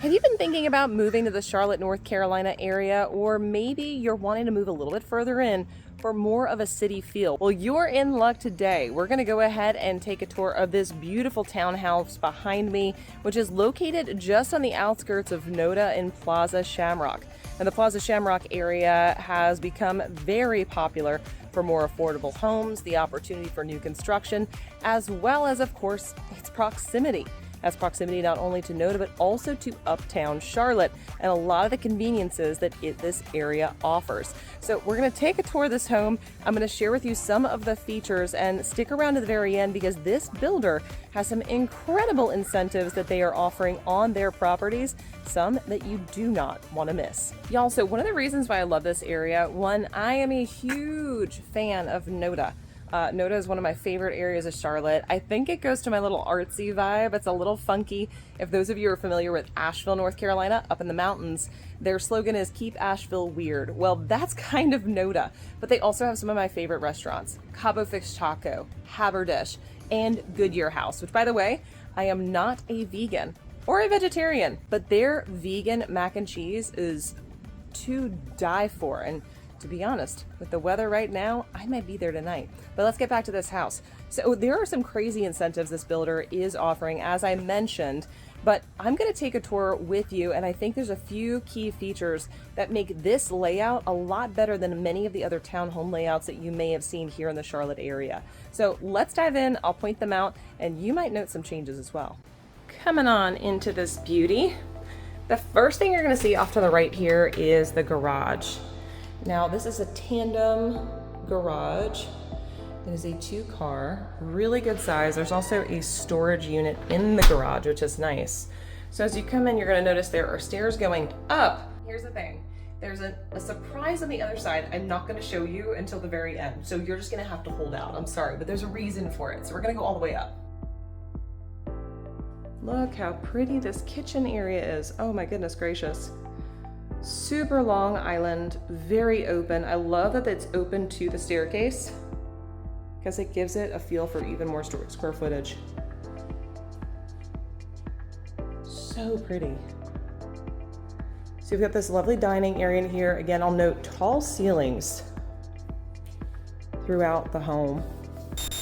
Have you been thinking about moving to the Charlotte, North Carolina area, or maybe you're wanting to move a little bit further in for more of a city feel? Well, you're in luck today. We're going to go ahead and take a tour of this beautiful townhouse behind me, which is located just on the outskirts of NoDa in Plaza Shamrock. And the Plaza Shamrock area has become very popular for more affordable homes, the opportunity for new construction, as well as, of course, its proximity. Has proximity not only to NoDa, but also to Uptown Charlotte and a lot of the conveniences that this area offers. So we're going to take a tour of this home. I'm going to share with you some of the features, and stick around to the very end because this builder has some incredible incentives that they are offering on their properties, some that you do not want to miss. Y'all, so one of the reasons why I love this area, one, I am a huge fan of NoDa. NoDa is one of my favorite areas of Charlotte. I think it goes to my little artsy vibe. It's a little funky. If those of you are familiar with Asheville, North Carolina, up in the mountains, their slogan is "Keep Asheville Weird." Well, that's kind of NoDa, but they also have some of my favorite restaurants: Cabo Fish Taco, Haberdish, and Goodyear House, which, by the way, I am not a vegan or a vegetarian, but their vegan mac and cheese is to die for. And to be honest, with the weather right now, I might be there tonight. But let's get back to this house. So there are some crazy incentives this builder is offering, as I mentioned, but I'm going to take a tour with you, and I think there's a few key features that make this layout a lot better than many of the other townhome layouts that you may have seen here in the Charlotte area. So let's dive in, I'll point them out, and you might note some changes as well. Coming on into this beauty, the first thing you're going to see off to the right here is the garage. Now, this is a tandem garage. It is a 2-car, really good size. There's also a storage unit in the garage, which is nice. So as you come in, you're going to notice there are stairs going up. Here's the thing. There's a surprise on the other side I'm not going to show you until the very end. So you're just going to have to hold out. I'm sorry, but there's a reason for it. So we're going to go all the way up. Look how pretty this kitchen area is. Oh my goodness gracious. Super long island, very open. I love that it's open to the staircase because it gives it a feel for even more square footage. So pretty. So you've got this lovely dining area in here. Again, I'll note tall ceilings throughout the home.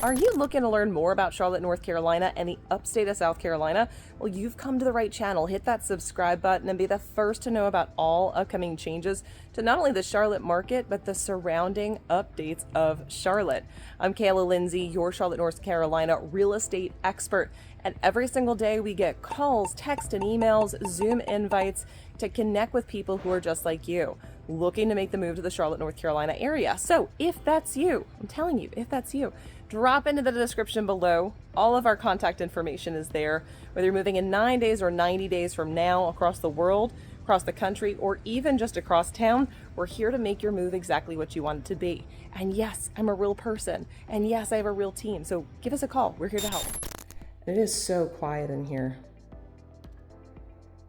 Are you looking to learn more about Charlotte, North Carolina and the upstate of South Carolina? Well, you've come to the right channel. Hit that subscribe button and be the first to know about all upcoming changes to not only the Charlotte market, but the surrounding updates of Charlotte. I'm 𝗖𝗁 𝗠𝘰, your Charlotte, North Carolina real estate expert. And every single day we get calls, text, and emails, Zoom invites to connect with people who are just like you, looking to make the move to the Charlotte, North Carolina area. So if that's you, I'm telling you, if that's you, drop into the description below. All of our contact information is there. Whether you're moving in 9 days or 90 days from now across the world, across the country, or even just across town, we're here to make your move exactly what you want it to be. And yes, I'm a real person. And yes, I have a real team. So give us a call. We're here to help. It is so quiet in here.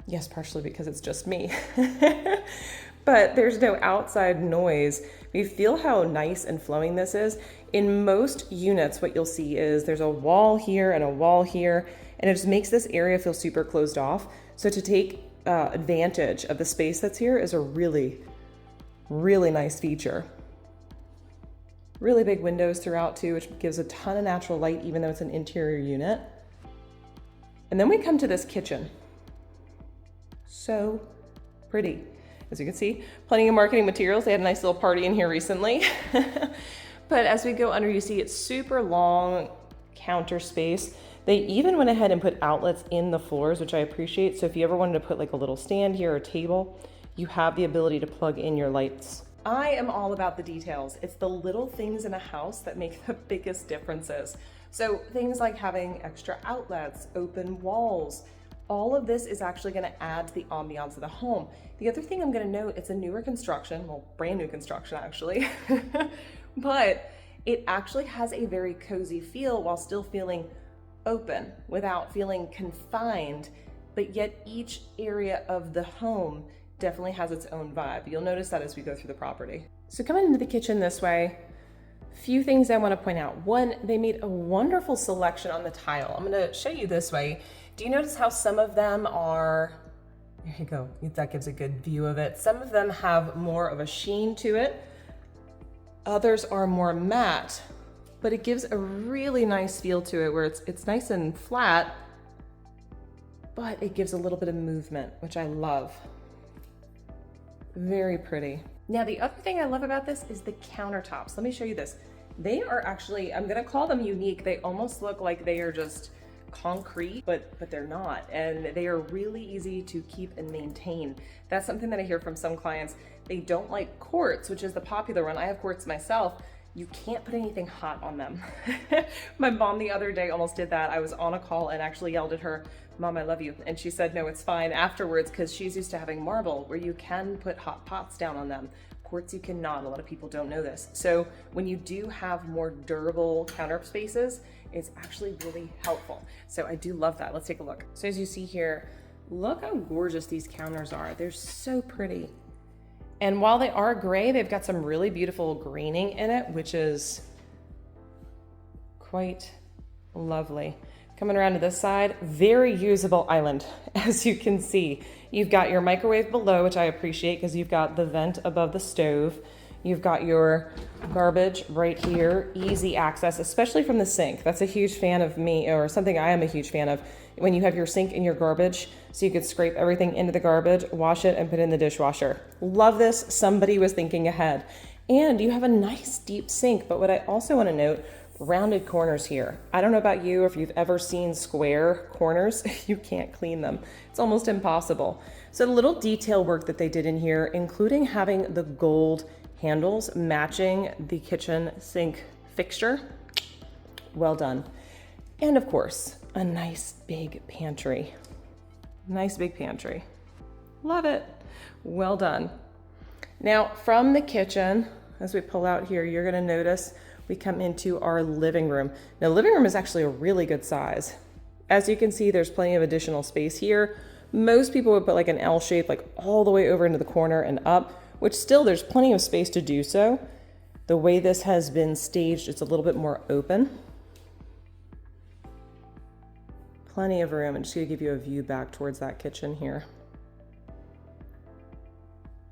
Yes, partially because it's just me. But there's no outside noise. You feel how nice and flowing this is. In most units, what you'll see is there's a wall here and a wall here, and it just makes this area feel super closed off. So to take advantage of the space that's here is a really, really nice feature. Really big windows throughout too, which gives a ton of natural light, even though it's an interior unit. And then we come to this kitchen. So pretty. As you can see, plenty of marketing materials. They had a nice little party in here recently. But as we go under, you see it's super long counter space. They even went ahead and put outlets in the floors, which I appreciate. So if you ever wanted to put like a little stand here or table, you have the ability to plug in your lights. I am all about the details. It's the little things in a house that make the biggest differences. So things like having extra outlets, open walls, all of this is actually going to add to the ambiance of the home. The other thing I'm going to note, it's a newer construction, well, brand new construction actually, but it actually has a very cozy feel while still feeling open without feeling confined, but yet each area of the home definitely has its own vibe. You'll notice that as we go through the property. So coming into the kitchen this way, few things I want to point out. One, they made a wonderful selection on the tile. I'm going to show you this way. Do you notice how some of them are There you go. That gives a good view of it. Some of them have more of a sheen to it. Others are more matte, but it gives a really nice feel to it where it's nice and flat, but it gives a little bit of movement, which I love. Very pretty. Now, the other thing I love about this is the countertops. Let me show you this. They are actually, I'm gonna call them unique. They almost look like they are just concrete, but they're not. And they are really easy to keep and maintain. That's something that I hear from some clients. They don't like quartz, which is the popular one. I have quartz myself. You can't put anything hot on them. My mom the other day almost did that. I was on a call and actually yelled at her, "Mom, I love you." And she said, no, it's fine afterwards, because she's used to having marble where you can put hot pots down on them. Quartz, you cannot. A lot of people don't know this. So when you do have more durable counter spaces, it's actually really helpful. So I do love that. Let's take a look. So as you see here, look how gorgeous these counters are. They're so pretty. And while they are gray, they've got some really beautiful graining in it, which is quite lovely. Coming around to this side, very usable island. As you can see, you've got your microwave below, which I appreciate because you've got the vent above the stove. You've got your garbage right here, easy access, especially from the sink. That's a huge fan of me, or something I am a huge fan of, when you have your sink and your garbage, so you could scrape everything into the garbage, wash it, and put it in the dishwasher. Love this. Somebody was thinking ahead. And you have a nice deep sink, but what I also want to note, rounded corners here. I don't know about you, if you've ever seen square corners, you can't clean them. It's almost impossible. So the little detail work that they did in here, including having the gold handles matching the kitchen sink fixture, well done. And of course, a nice big pantry. Nice big pantry. Love it. Well done. Now from the kitchen, as we pull out here, you're gonna notice we come into our living room. Now, living room is actually a really good size. As you can see, there's plenty of additional space here. Most people would put like an L shape, like all the way over into the corner and up, which still there's plenty of space to do so. The way this has been staged, it's a little bit more open. Plenty of room. I'm just gonna give you a view back towards that kitchen here.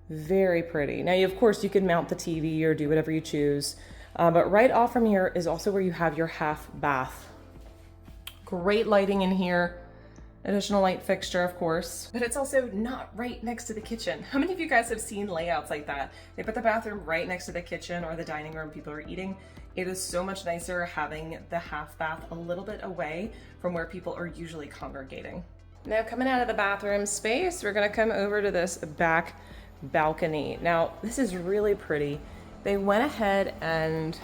Very pretty. Now, of course, you can mount the TV or do whatever you choose. But right off from here is also where you have your half bath. Great lighting in here. Additional light fixture, of course. But it's also not right next to the kitchen. How many of you guys have seen layouts like that? They put the bathroom right next to the kitchen or the dining room people are eating. It is so much nicer having the half bath a little bit away from where people are usually congregating. Now, coming out of the bathroom space, we're gonna come over to this back balcony. Now, this is really pretty. They went ahead and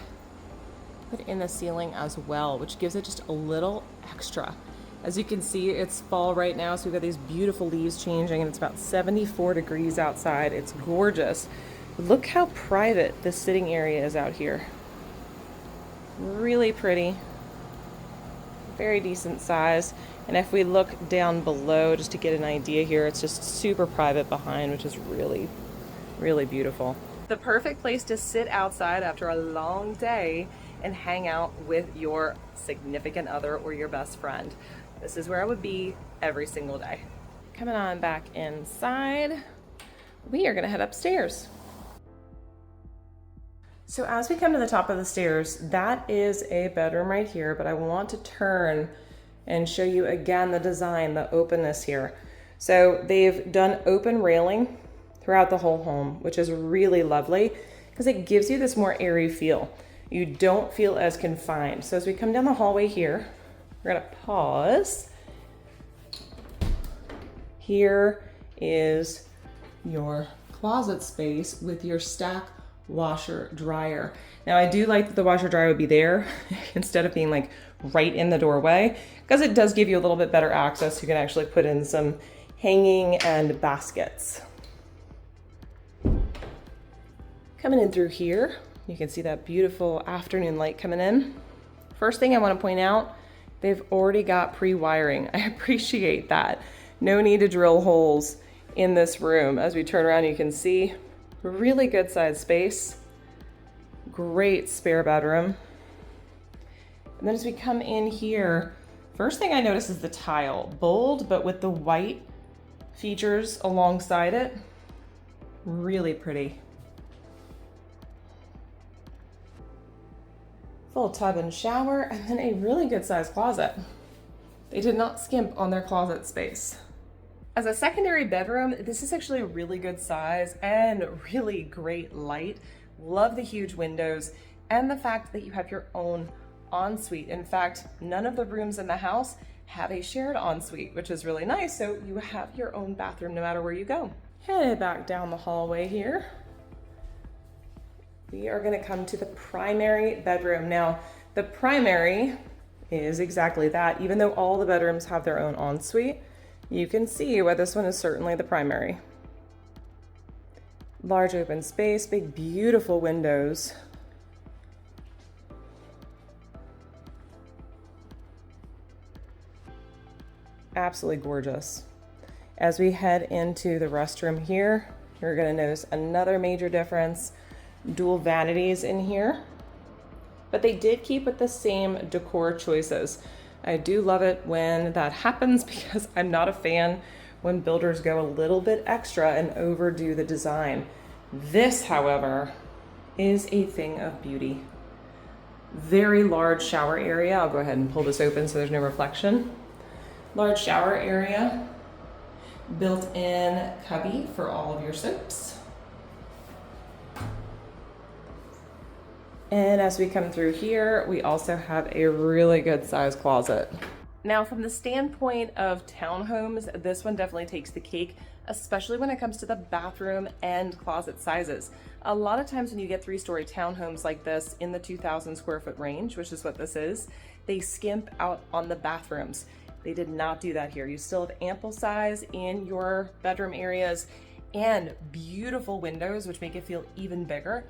put in the ceiling as well, which gives it just a little extra. As you can see, it's fall right now, so we've got these beautiful leaves changing, and it's about 74 degrees outside. It's gorgeous. Look how private this sitting area is out here. Really pretty. Very decent size. And if we look down below, just to get an idea here, it's just super private behind, which is really, really beautiful. The perfect place to sit outside after a long day and hang out with your significant other or your best friend. This is where I would be every single day. Coming on back inside, we are gonna head upstairs. So as we come to the top of the stairs, that is a bedroom right here, but I want to turn and show you again the design, the openness here. So they've done open railing throughout the whole home, which is really lovely because it gives you this more airy feel. You don't feel as confined. So as we come down the hallway here, we're gonna pause. Here is your closet space with your stack washer dryer. Now I do like that the washer dryer would be there instead of being like right in the doorway, because it does give you a little bit better access. You can actually put in some hanging and baskets. Coming in through here, you can see that beautiful afternoon light coming in. First thing I want to point out, they've already got pre-wiring. I appreciate that. No need to drill holes in this room. As we turn around, you can see really good sized space. Great spare bedroom. And then as we come in here, first thing I notice is the tile. Bold, but with the white features alongside it. Really pretty. Full tub and shower, and then a really good sized closet. They did not skimp on their closet space. As a secondary bedroom, this is actually a really good size and really great light. Love the huge windows and the fact that you have your own ensuite. In fact, none of the rooms in the house have a shared ensuite, which is really nice. So you have your own bathroom no matter where you go. Headed back down the hallway here. We are going to come to the primary bedroom. Now, the primary is exactly that. Even though all the bedrooms have their own ensuite, you can see why this one is certainly the primary. Large open space, big beautiful windows. Absolutely gorgeous. As we head into the restroom here, you're going to notice another major difference. Dual vanities in here, but they did keep with the same decor choices. I do love it when that happens because I'm not a fan when builders go a little bit extra and overdo the design. This, however, is a thing of beauty. Very large shower area. I'll go ahead and pull this open so there's no reflection. Large shower area, built-in cubby for all of your soaps. And as we come through here, we also have a really good sized closet. Now, from the standpoint of townhomes, this one definitely takes the cake, especially when it comes to the bathroom and closet sizes. A lot of times when you get 3-story townhomes like this in the 2,000 square foot range, which is what this is, they skimp out on the bathrooms. They did not do that here. You still have ample size in your bedroom areas and beautiful windows, which make it feel even bigger,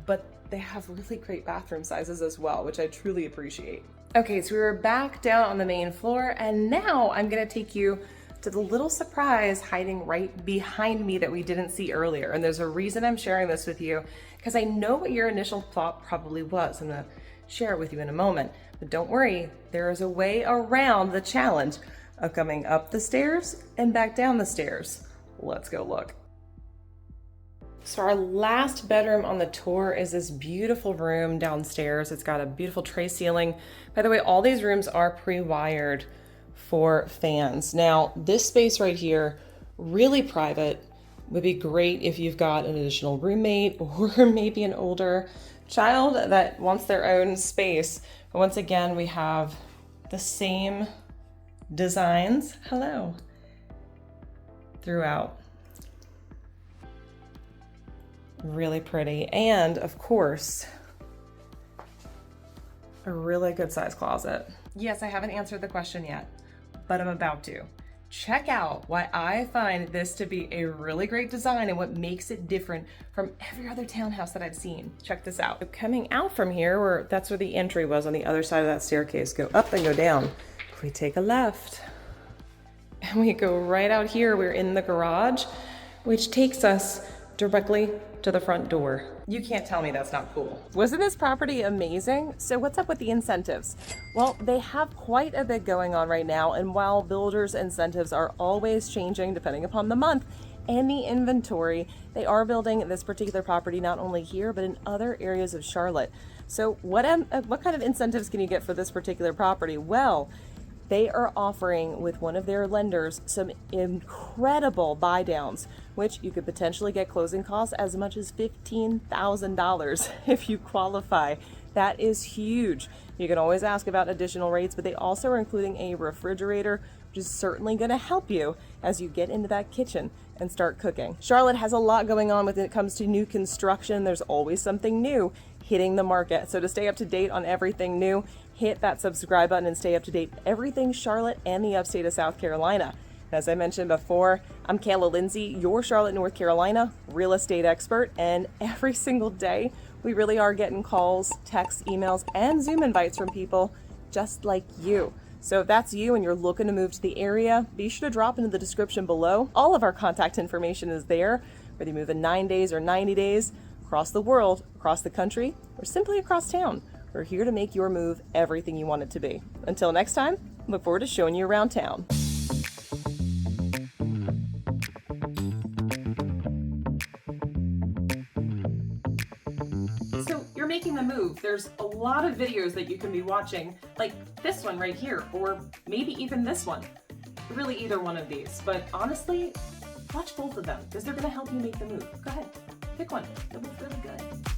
but they have really great bathroom sizes as well, which I truly appreciate. Okay, so we were back down on the main floor, and now I'm gonna take you to the little surprise hiding right behind me that we didn't see earlier. And there's a reason I'm sharing this with you, because I know what your initial thought probably was. I'm gonna share it with you in a moment, but don't worry, there is a way around the challenge of coming up the stairs and back down the stairs. Let's go look. So our last bedroom on the tour is this beautiful room downstairs. It's got a beautiful tray ceiling. By the way, all these rooms are pre-wired for fans. Now, this space right here, really private, would be great if you've got an additional roommate or maybe an older child that wants their own space. But once again, we have the same designs, hello, throughout. Really pretty. And of course, a really good size closet. Yes, I haven't answered the question yet, but I'm about to. Check out why I find this to be a really great design and what makes it different from every other townhouse that I've seen. Check this out. So coming out from here, that's where the entry was on the other side of that staircase. Go up and go down. If we take a left and we go right out here, we're in the garage, which takes us directly to the front door. You can't tell me that's not cool. Wasn't this property amazing? So what's up with the incentives? Well, they have quite a bit going on right now, and while builders' incentives are always changing depending upon the month and the inventory, they are building this particular property not only here, but in other areas of Charlotte. So what kind of incentives can you get for this particular property? Well, they are offering with one of their lenders some incredible buy downs, which you could potentially get closing costs as much as $15,000 if you qualify. That is huge. You can always ask about additional rates, but they also are including a refrigerator, which is certainly going to help you as you get into that kitchen and start cooking. Charlotte has a lot going on when it comes to new construction. There's always something new hitting the market. So to stay up to date on everything new, hit that subscribe button and stay up to date everything Charlotte and the upstate of South Carolina. As I mentioned before, I'm 𝗪𝗁 𝗠𝘁, your Charlotte, North Carolina real estate expert, and every single day we really are getting calls, texts, emails, and Zoom invites from people just like you. So if that's you and you're looking to move to the area, be sure to drop into the description below. All of our contact information is there, whether you move in 9 days or 90 days, across the world, across the country, or simply across town. We're here to make your move everything you want it to be. Until next time, look forward to showing you around town. making the move, there's a lot of videos that you can be watching, like this one right here, or maybe even this one. Really either one of these, but honestly, watch both of them because they're gonna help you make the move. Go ahead, pick one. They're both really good.